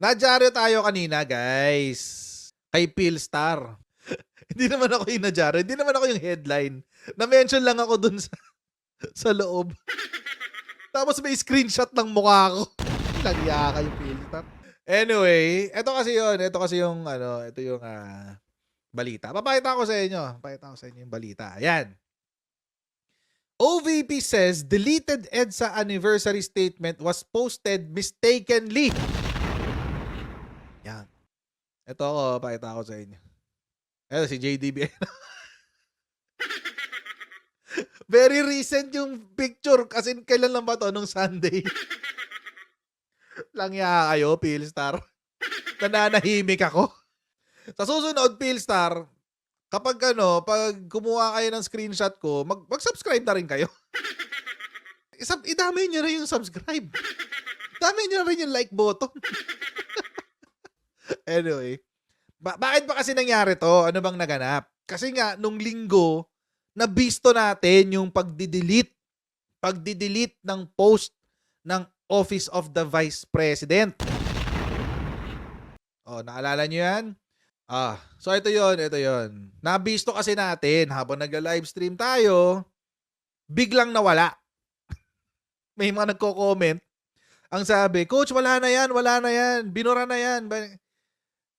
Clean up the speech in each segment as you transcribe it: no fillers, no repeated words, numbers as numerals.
Nadyaryo tayo kanina, guys. Kay Philstar. Hindi naman ako yung nadyaryo. Hindi naman ako yung headline. Na-mention lang ako dun sa loob. Tapos may screenshot ng mukha ko. Nagya kayo, Philstar. Anyway, ito kasi yun. Ito kasi yung, ito yung balita. Papakita ko sa inyo. Papakita ko sa inyo yung balita. Ayan. OVP says deleted EDSA anniversary statement was posted mistakenly. Yan. Ito ako, pakita ko sa inyo. Ito si JDB. Very recent yung picture kasi kailan lang ba to? Nung Sunday. Langya kayo, Philstar. Nananahimik ako. Sa susunod, Philstar, kapag pag kumuha kayo ng screenshot ko, mag-subscribe na rin kayo. Idamay nyo na yung subscribe. Idamay nyo na rin yung like button. Anyway, bakit ba kasi nangyari to? Ano bang naganap? Kasi nga, nung linggo, nabisto natin yung pagdidelete ng post ng Office of the Vice President. Naalala nyo yan? So ito yon. Nabisto kasi natin habang nagla-livestream tayo, biglang nawala. May mga nagko-comment. Ang sabi, Coach, wala na yan. Binura na yan.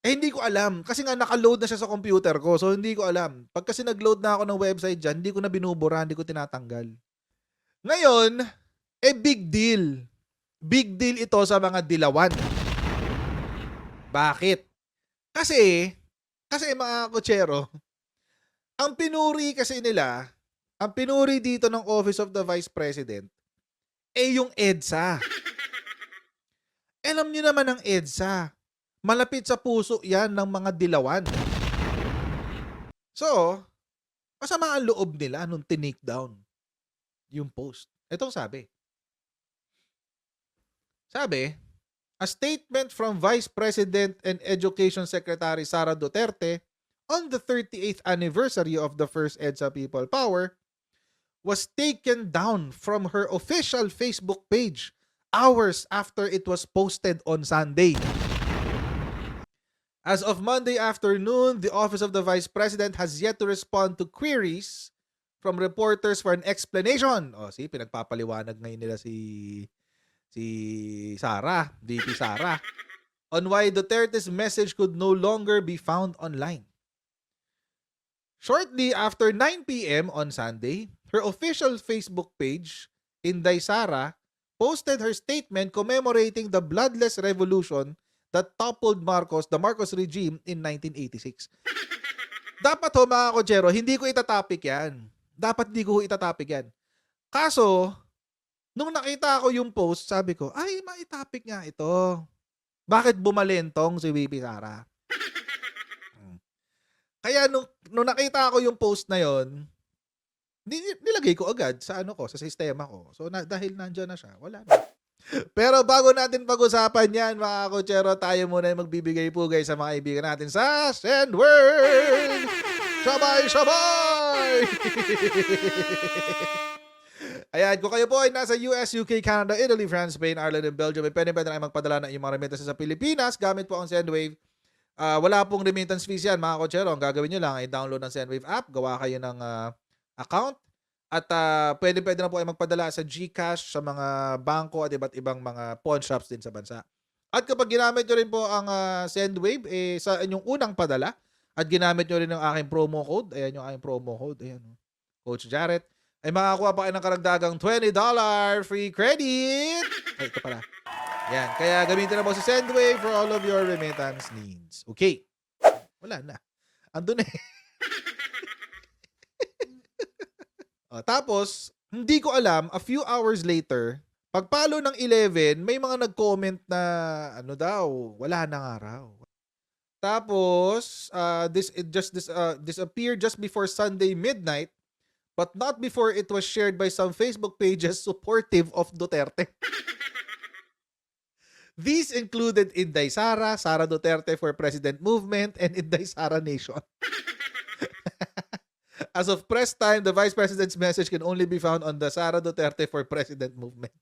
Hindi ko alam. Kasi nga naka-load na siya sa computer ko. So hindi ko alam. Pag kasi nag-load na ako ng website dyan, hindi ko na binubura, hindi ko tinatanggal. Ngayon, big deal. Big deal ito sa mga dilawan. Bakit? Kasi mga kutsero, ang pinuri kasi nila, ang pinuri dito ng Office of the Vice President, yung EDSA. Alam nyo naman ang EDSA. Malapit sa puso yan ng mga dilawan. So, masama ang loob nila nung tinake down yung post. Itong sabi. A statement from Vice President and Education Secretary Sara Duterte on the 38th anniversary of the first EDSA People Power was taken down from her official Facebook page hours after it was posted on Sunday. As of Monday afternoon, the Office of the Vice President has yet to respond to queries from reporters for an explanation. Pinagpapaliwanag ngayon nila si Sara, VP Sara, on why Duterte's message could no longer be found online. Shortly after 9 p.m. on Sunday, her official Facebook page, Inday Sara, posted her statement commemorating the bloodless revolution that toppled the Marcos regime in 1986. Dapat mga kotsero, hindi ko itatopic yan. Kaso, nung nakita ko yung post, sabi ko, maitopic nga ito. Bakit bumalentong si VP Sara? Kaya nung nakita ko yung post na yon, nilagay ko agad sa sa sistema ko. So dahil nandiyan na siya, wala na. Pero bago natin pag-usapan yan, mga kotsero, tayo muna yung magbibigay pugay sa mga kaibigan natin sa SendWave! Sabay! Ayan, kung kayo po ay nasa US, UK, Canada, Italy, France, Spain, Ireland, and Belgium, pwede na kayo magpadala ng inyong mga remittances sa Pilipinas gamit po ang SendWave. Wala pong remittance fees yan, mga kotsero. Ang gagawin nyo lang ay download ng SendWave app, gawa kayo ng account, at pwede na po ay magpadala sa GCash, sa mga bangko at iba't ibang mga pawn shops din sa bansa. At kapag ginamit nyo rin po ang SendWave sa inyong unang padala at ginamit nyo rin ang aking promo code, ayan yung aking promo code, ayan, Coach Jarrett, ay makakuha pa kayo ng karagdagang $20 free credit. Ito pala. Yan, kaya gamitin na po si SendWave for all of your remittance needs. Okay. Wala na. Andun eh. Tapos, hindi ko alam, a few hours later, pagpalo ng 11, may mga nag-comment na, wala na nga raw. Tapos, this disappeared just before Sunday midnight, but not before it was shared by some Facebook pages supportive of Duterte. These included Inday Sara, Sara Duterte for President Movement, and Inday Sara Nation. As of press time, the Vice President's message can only be found on the Sara Duterte for President movement.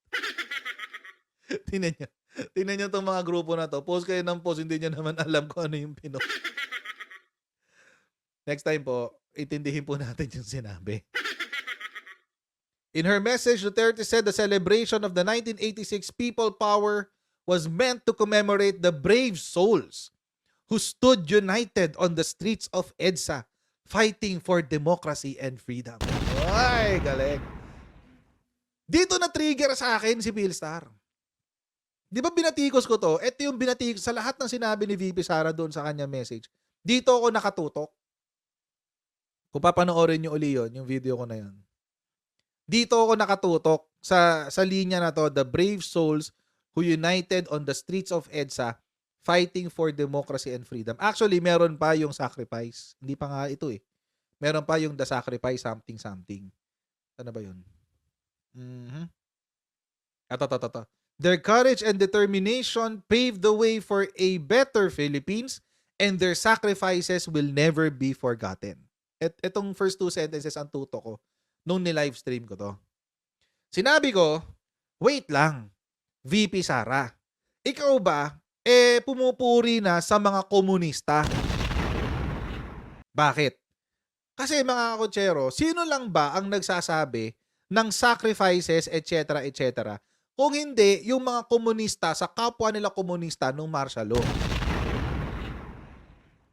Tingnan niyo. Tingnan niyo 'tong mga grupo na 'to, post kayo ng post, hindi niyo naman alam kung ano yung pinost. Next time po, intindihin po natin yung sinabi. In her message, Duterte said the celebration of the 1986 People Power was meant to commemorate the brave souls who stood united on the streets of EDSA fighting for democracy and freedom. Ay, galing. Dito na-trigger sa akin si Philstar. Di ba binatikos ko to? Ito yung binatikos sa lahat ng sinabi ni VP Sara doon sa kanya message. Dito ako nakatutok. Kung papanoorin nyo uli yun, yung video ko na yun. Dito ako nakatutok sa linya na to, the brave souls who united on the streets of EDSA fighting for democracy and freedom. Actually, meron pa yung sacrifice. Hindi pa nga ito eh. Meron pa yung the sacrifice something something. Ano ba yun? Ito. Their courage and determination paved the way for a better Philippines and their sacrifices will never be forgotten. Itong first two sentences ang tuto ko nung ni-livestream ko to. Sinabi ko, wait lang, VP Sara, ikaw ba, pumupuri na sa mga komunista? Bakit? Kasi mga kotsero, sino lang ba ang nagsasabi ng sacrifices, etc., etc., kung hindi yung mga komunista sa kapwa nila komunista nung martial law?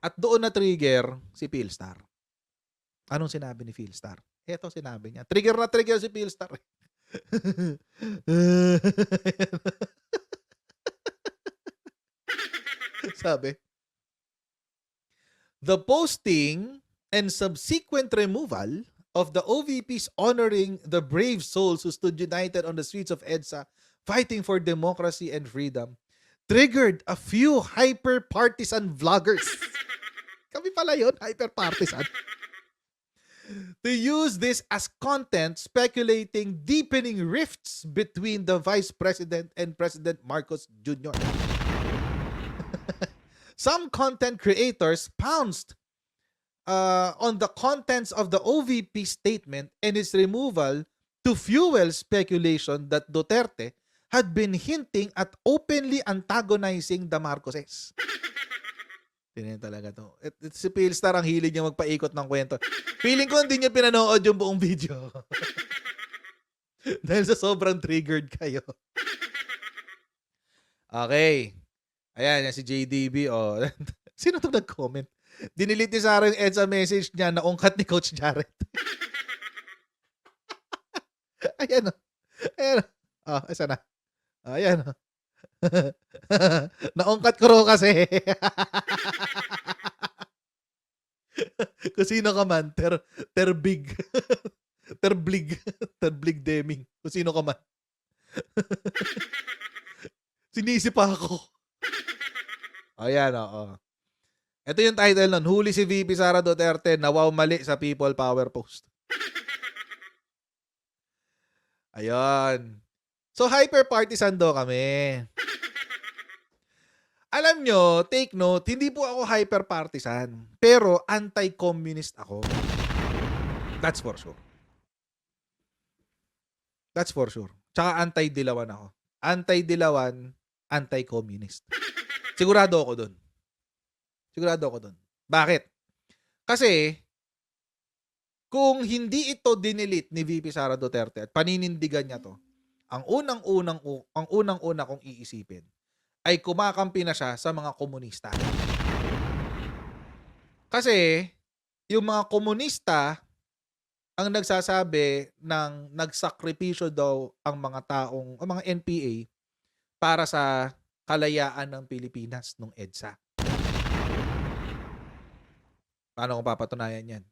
At doon na trigger si Philstar. Anong sinabi ni Philstar? Ito sinabi niya. Trigger na trigger si Philstar. Sabi, the posting and subsequent removal of the OVPs honoring the brave souls who stood united on the streets of EDSA fighting for democracy and freedom triggered a few hyper-partisan vloggers. Kami pala yun, hyper-partisan. To use this as content speculating deepening rifts between the Vice President and President Marcos Jr. Some content creators pounced on the contents of the OVP statement and its removal to fuel speculation that Duterte had been hinting at openly antagonizing the Marcoses. Ganyan talaga to. Si Philstar ang hilig niya magpaikot ng kwento. Feeling ko hindi niya pinanood yung buong video. Dahil sa sobrang triggered kayo. Okay. Ayan, yan si JDB. Oh. Sino itong nag-comment? Dinilit ni Sarah yung EDSA message niya na ungkat ni Coach Jarrett. Ayan o. Ayan o. Oh, isa na. Ayan o. Naungkat ko ro kasi. Kung sino ka man, terbig. Terblig Deming. Kung sino ka man. Sinisip ako. Ayan o. Ito yung title nun. Huli si VP Sara Duterte na wow mali sa People Power post. Ayan. So, hyper-partisan do kami. Alam nyo, take note, hindi po ako hyper-partisan. Pero anti-communist ako. That's for sure. That's for sure. Tsaka anti-dilawan ako. Anti-dilawan, anti-communist. Sigurado ako dun. Bakit? Kasi, kung hindi ito dinilit ni VP Sara Duterte at paninindigan niya to, ang unang-una kong iisipin ay kumakampi na siya sa mga komunista. Kasi, yung mga komunista ang nagsasabi ng nagsakripisyo daw ang mga NPA para sa kalayaan ng Pilipinas nung EDSA. Paano kung papatunayan yan?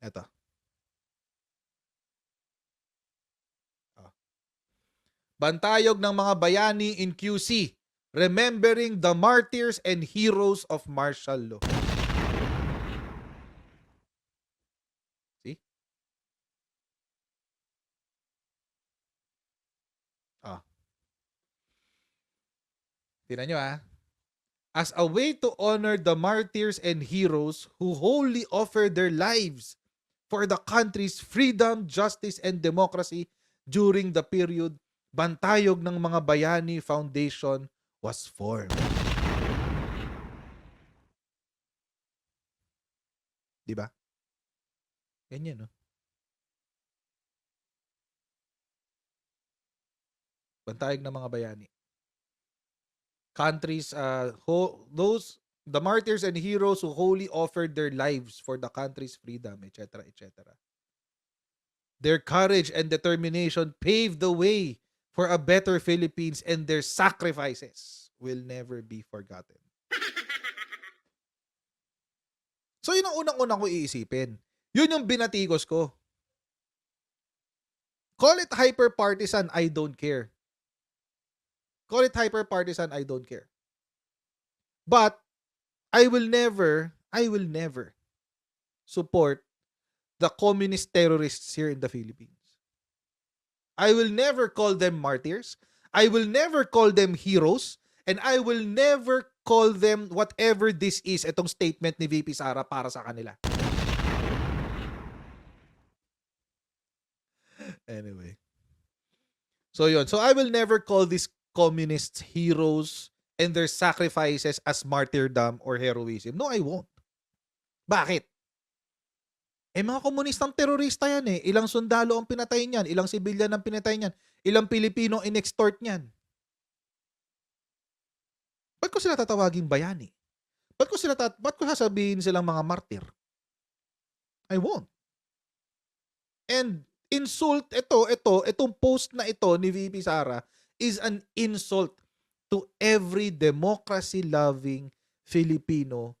Ito. Bantayog ng mga bayani in QC, remembering the martyrs and heroes of martial law. See? Tingnan nyo As a way to honor the martyrs and heroes who wholly offered their lives for the country's freedom, justice, and democracy during the period Bantayog ng mga Bayani Foundation was formed. Di ba? Ganyan, no? Bantayog ng mga bayani. Countries, the martyrs and heroes who wholly offered their lives for the country's freedom, etc., etc. Their courage and determination paved the way for a better Philippines, and their sacrifices will never be forgotten. So yun ang unang-unang ko iisipin. Yun yung binatikos ko. Call it hyper-partisan, I don't care. Call it hyper-partisan, I don't care. But, I will never support the communist terrorists here in the Philippines. I will never call them martyrs. I will never call them heroes. And I will never call them whatever this is, itong statement ni VP Sara para sa kanila. Anyway. So yun. So I will never call these communists heroes and their sacrifices as martyrdom or heroism. No, I won't. Bakit? Mga komunistang terorista yan eh. Ilang sundalo ang pinatay niyan, ilang sibilyan ang pinatay niyan, ilang Pilipino in-extort niyan. Ba't ko sila tatawaging bayani? Ba't ko sasabihin silang mga martyr? I won't. And insult, itong post na ito ni VP Sara is an insult to every democracy-loving Filipino,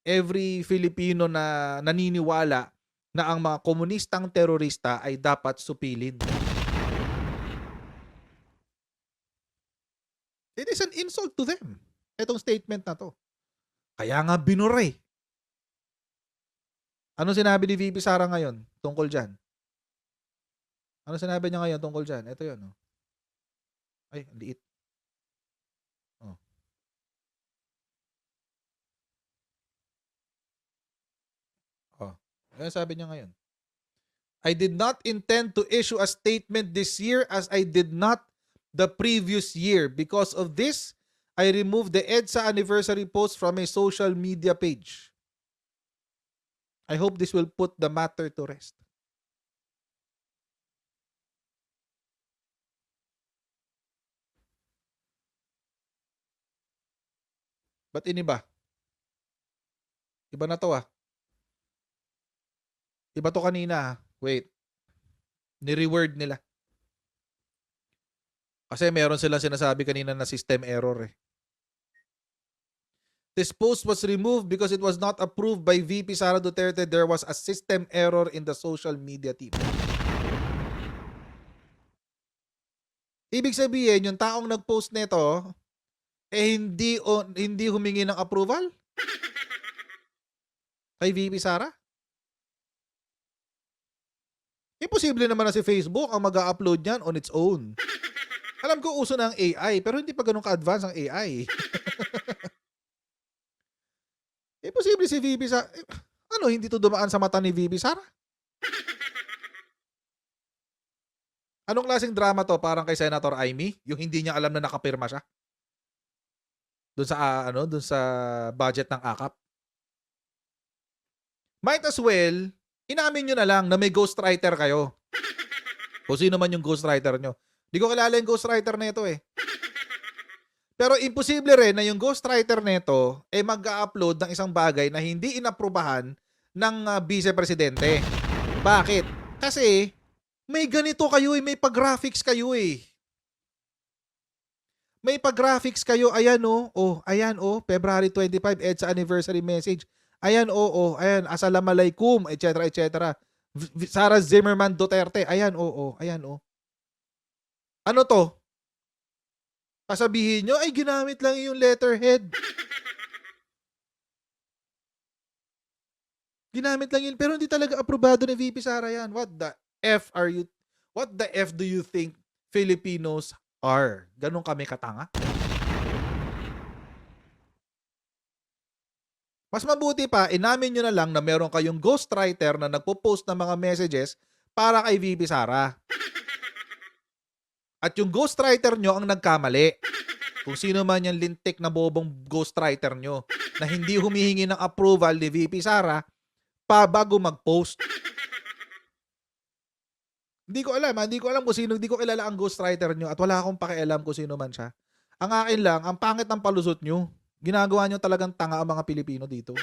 every Filipino na naniniwala na ang mga komunistang terorista ay dapat supilin. It is an insult to them. Itong statement na to. Kaya nga binuray. Ano sinabi ni VP Sara ngayon tungkol dyan? Ano sinabi niya ngayon tungkol dyan? Ito yun. Oh. Ay, ang liit. Oh. Oh. Ano sabi niya ngayon? I did not intend to issue a statement this year as I did not the previous year. Because of this, I removed the EDSA anniversary post from a social media page. I hope this will put the matter to rest. Ba't iniba? Iba na to ah. Iba to kanina. Wait. Ni-reword nila. Kasi meron silang sinasabi kanina na system error eh. This post was removed because it was not approved by VP Sara Duterte. There was a system error in the social media team. Ibig sabihin, yung taong nag-post nito, hindi humingi ng approval? Kay VP Sara? Imposible naman na si Facebook ang mag-upload niyan on its own. Alam ko uso na ang AI, pero hindi pa ganun ka-advance ang AI. Imposible si VP Sara. Ano, hindi to dumaan sa mata ni VP Sara? Anong klaseng drama to? Parang kay Senator Amy? Yung hindi niya alam na nakapirma siya? Doon sa budget ng AKAP. Might as well, inamin nyo na lang na may ghostwriter kayo. O sino man yung ghostwriter nyo. Di ko kilala yung ghostwriter na ito eh. Pero imposible rin na yung ghostwriter nito ay mag-upload ng isang bagay na hindi inaprubahan ng vice-presidente. Bakit? Kasi may ganito kayo eh, may pag-graphics kayo eh. May pag-graphics kayo, ayan ayan February 25, EDSA anniversary message. Ayan ayan, Assalamualaikum, etc. etc. Sara Zimmerman Duterte, ayan ayan Ano to? Sasabihin nyo, ay ginamit lang yung letterhead. Ginamit lang yun, pero hindi talaga aprobado ni VP Sara yan. What the F do you think Filipinos are? Ganun kami katanga? Mas mabuti pa, inamin nyo na lang na meron kayong ghostwriter na nagpo-post ng mga messages para kay VP Sara. At yung ghostwriter nyo ang nagkamali. Kung sino man yung lintik na bobong ghostwriter nyo na hindi humihingi ng approval ni VP Sara pa bago mag-post. Hindi ko alam, hindi ko alam kung sino, hindi ko kilala ang ghostwriter nyo at wala akong pakialam kung sino man siya. Ang akin lang, ang pangit ng palusot nyo. Ginagawa nyo talagang tanga ang mga Pilipino dito.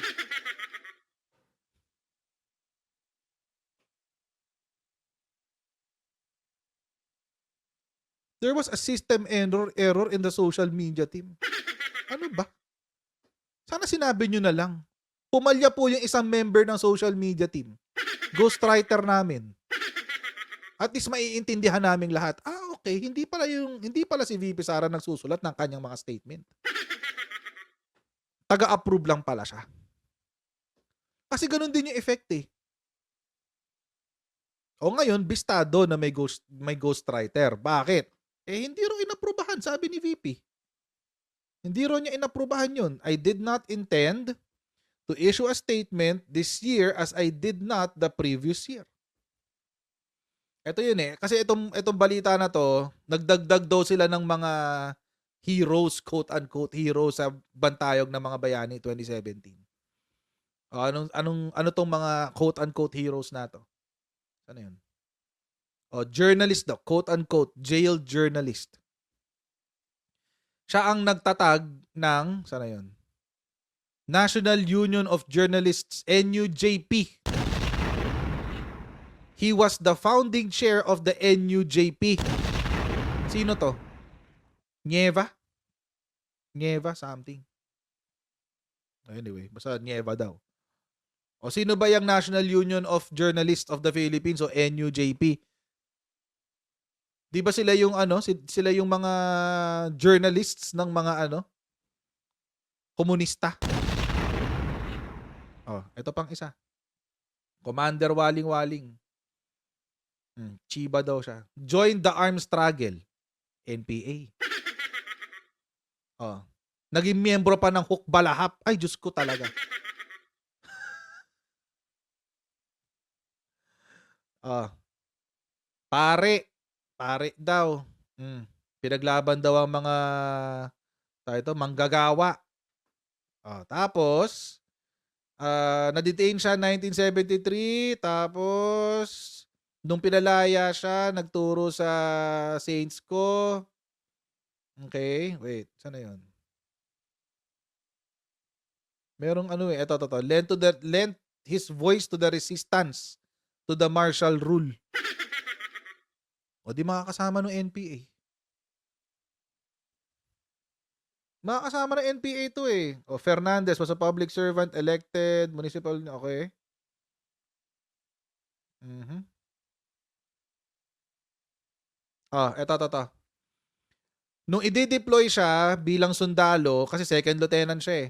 There was a system error in the social media team. Ano ba? Sana sinabi nyo na lang. Pumalya po yung isang member ng social media team. Ghostwriter namin. At least maiintindihan naming lahat. Okay, hindi pala si VP Sara nagsusulat ng kanyang mga statement. Taga-approve lang pala siya. Kasi ganun din yung effect eh. O ngayon, bistado na may ghostwriter. Bakit? Hindi raw inaprubahan, sabi ni VP. Hindi raw niya inaprubahan yun. I did not intend to issue a statement this year as I did not the previous year. Ito yun eh. Kasi itong balita na to, nagdagdag daw sila ng mga heroes, quote-unquote heroes sa Bantayog ng mga Bayani 2017. Ano tong mga quote-unquote heroes na to? Ano yun? Journalist daw, quote-unquote, jail journalist. Siya ang nagtatag ng, sana yun? National Union of Journalists, NUJP. He was the founding chair of the NUJP. Sino to? Nieva something. Anyway, basta Nieva daw. O sino ba yung National Union of Journalists of the Philippines o NUJP? Di ba sila yung sila yung mga journalists ng mga komunista? Ito pang isa. Commander Waling-Waling. Chiba daw siya. Join the armed struggle. NPA. Naging miyembro pa ng Hukbalahap. Ay, Diyos ko talaga. Pare daw. Pinaglaban daw ang mga manggagawa. Tapos, na-detain siya 1973. Tapos, nung pinalaya siya, nagturo sa Saints ko. Okay, wait. Sana yun? Merong ito. Lent his voice to the resistance to the martial rule. O di makakasama ng NPA. Makakasama ng NPA to eh. Fernandez was a public servant elected, municipal, okay. Ito. Nung i-deploy siya bilang sundalo, kasi second lieutenant siya eh.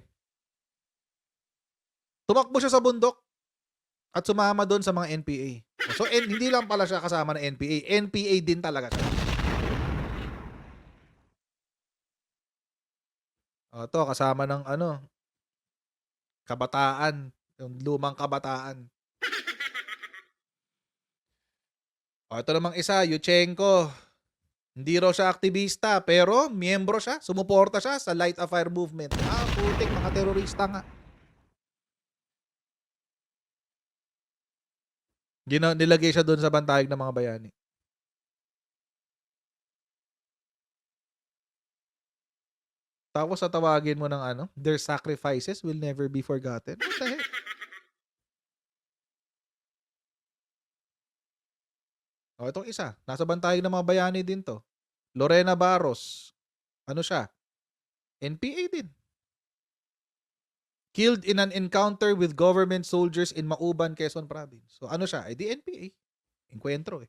Tumakbo siya sa bundok at sumama doon sa mga NPA. So, hindi lang pala siya kasama ng NPA. NPA din talaga siya. Ito, kasama ng kabataan. Yung lumang kabataan. Ito namang isa, Yuchenko. Hindi raw siya aktivista, pero miyembro siya. Sumuporta siya sa Light a Fire movement. Putik, mga terorista nga. Nilagay siya doon sa Bantayog ng mga Bayani. Tapos tatawagin mo ng their sacrifices will never be forgotten. What the heck? Itong isa. Nasa Bantayog ng mga Bayani din to. Lorena Barros. Ano siya? NPA din. Killed in an encounter with government soldiers in Mauban, Quezon Province. So ano siya? Di NPA. Encuentro eh.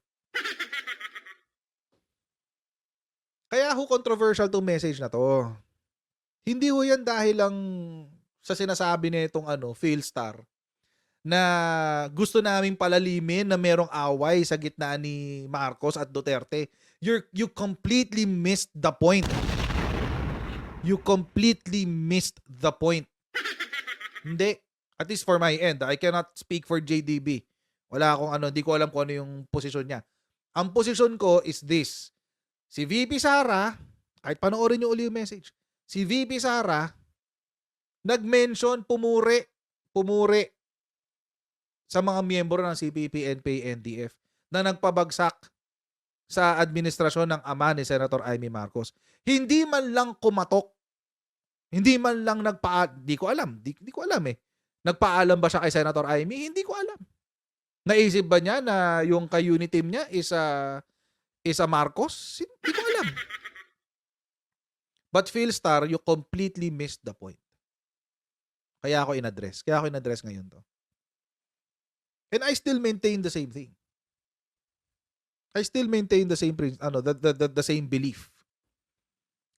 Kaya controversial tong message na to. Hindi ho yan dahil lang sa sinasabi nitong Philstar na gusto naming palalimin na merong away sa gitna ni Marcos at Duterte. You completely missed the point. You completely missed the point. Hindi. At least for my end. I cannot speak for JDB. Wala akong hindi ko alam kung ano yung posisyon niya. Ang posisyon ko is this. Si VP Sara, kahit panoorin nyo uli yung message, si VP Sara, nag-mention, pumuri sa mga miyembro ng CPP, NPA, NDF na nagpabagsak sa administrasyon ng ama ni Senator Amy Marcos. Hindi man lang kumatok. Hindi man lang di ko alam. Di ko alam eh. Nagpaalam ba siya kay Senator Amy? Hindi ko alam. Naisip ba niya na yung ka-unit team niya is a Marcos? Hindi ko alam. But Philstar, you completely missed the point. Kaya ako in-address ngayon to. And I still maintain the same thing. I still maintain the same the same belief.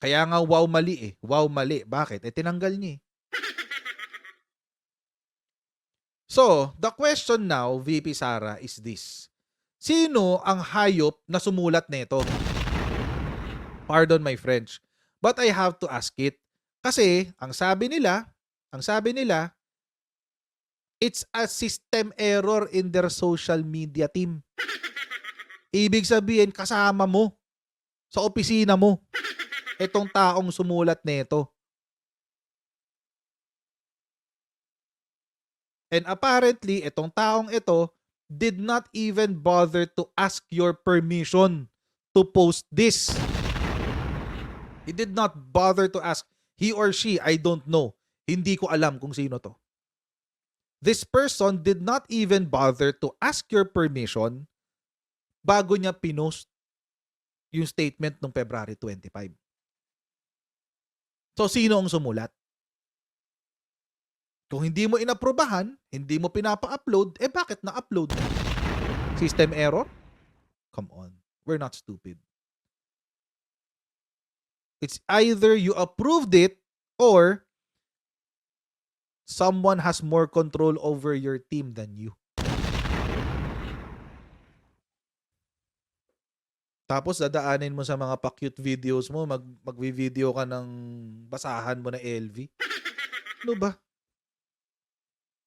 Kaya nga wow mali eh. Wow mali. Bakit? Tinanggal niya eh. So, the question now, VP Sara, is this. Sino ang hayop na sumulat nito? Pardon my French. But I have to ask it. Kasi, ang sabi nila, it's a system error in their social media team. Ibig sabihin, kasama mo sa opisina mo itong taong sumulat nito. And apparently, itong taong ito did not even bother to ask your permission to post this. He did not bother to ask. He or she, I don't know. Hindi ko alam kung sino to. This person did not even bother to ask your permission bago niya pinost yung statement ng February 25. So, sino ang sumulat? Kung hindi mo inaprubahan, hindi mo pinapa-upload, bakit na-upload? System error? Come on. We're not stupid. It's either you approved it or someone has more control over your team than you. Tapos dadaanin mo sa mga pa-cute videos mo, magvi-video ka ng basahan mo na LV. Ano ba?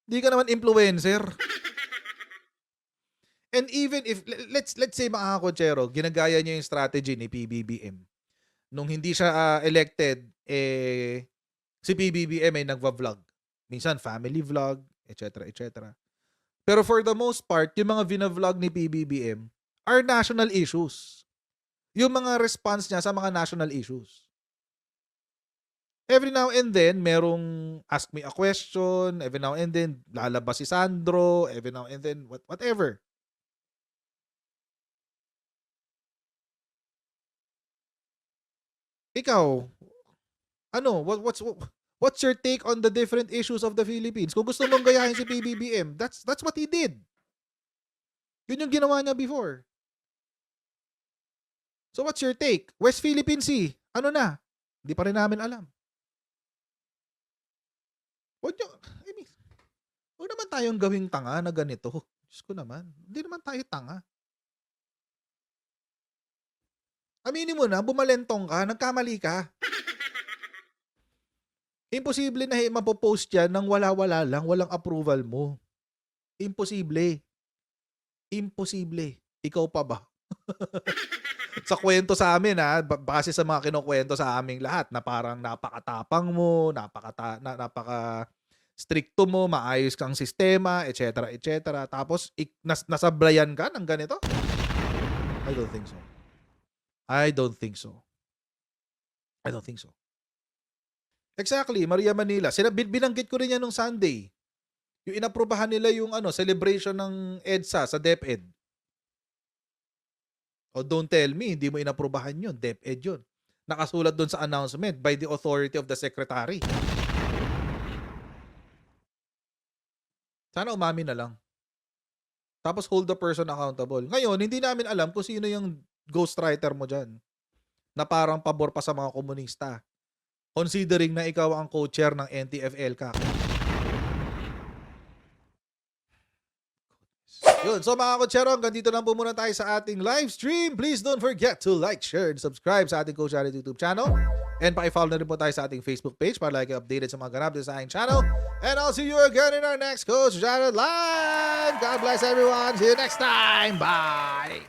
Hindi ka naman influencer. And even if, let's say mga kakotsero, ginagaya niya yung strategy ni PBBM. Nung hindi siya elected, si PBBM ay nagva-vlog. Minsan family vlog, etc. etc. Pero for the most part, yung mga vina-vlog ni PBBM are national issues. Yung mga response niya sa mga national issues. Every now and then, merong ask me a question. Every now and then, lalabas si Sandro. Every now and then, whatever. Ikaw, ano, what's your take on the different issues of the Philippines? Kung gusto mong gayahin si PBBM, that's what he did. Yun yung ginawa niya before. So what's your take? West Philippine Sea, ano na? Hindi pa rin namin alam. Huwag naman tayong gawing tanga na ganito. Diyos ko naman. Hindi naman tayo tanga. Aminin mo na, bumalentong ka, nagkamali ka. Imposible na mapopost yan nang wala-wala lang, walang approval mo. Imposible. Imposible. Ikaw pa ba? Sa kwento sa amin base sa mga kinukwento sa aming lahat na parang napakatapang mo, napaka-stricto mo, maayos kang sistema, etc. etc. Tapos nasablayan ka ng ganito? I don't think so. I don't think so. I don't think so. Exactly, Maria Manila. Binanggit ko rin yan nung Sunday. Yung inaprubahan nila yung celebration ng EDSA sa DepEd. O don't tell me, hindi mo inaprubahan yun. DepEd yun. Nakasulat doon sa announcement by the authority of the secretary. Sana umami na lang. Tapos hold the person accountable. Ngayon, hindi namin alam kung sino yung ghostwriter mo dyan. Na parang pabor pa sa mga komunista. Considering na ikaw ang co-chair ng NTF-ELCAC. Yun. So mga kotsero, hanggang dito lang po muna tayo sa ating live stream. Please don't forget to like, share, and subscribe sa ating Coach Jared YouTube channel. And paki-follow na rin po tayo sa ating Facebook page para like updated sa mga ganap din sa ating channel. And I'll see you again in our next Coach Jared Live. God bless everyone. See you next time. Bye.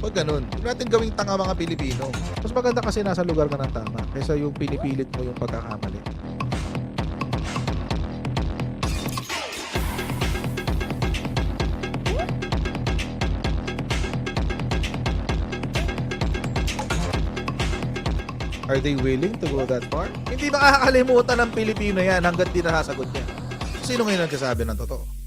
Huwag ganun. Huwag natin gawing tanga mga Pilipino. Mas maganda kasi nasa lugar ka ng tama kaysa yung pinipilit mo yung pagkakamali. Are they willing to go that far? Hindi makakalimutan ng Pilipino yan hanggat di nasasagot niya. Sino ngayon nagsasabi ng totoo?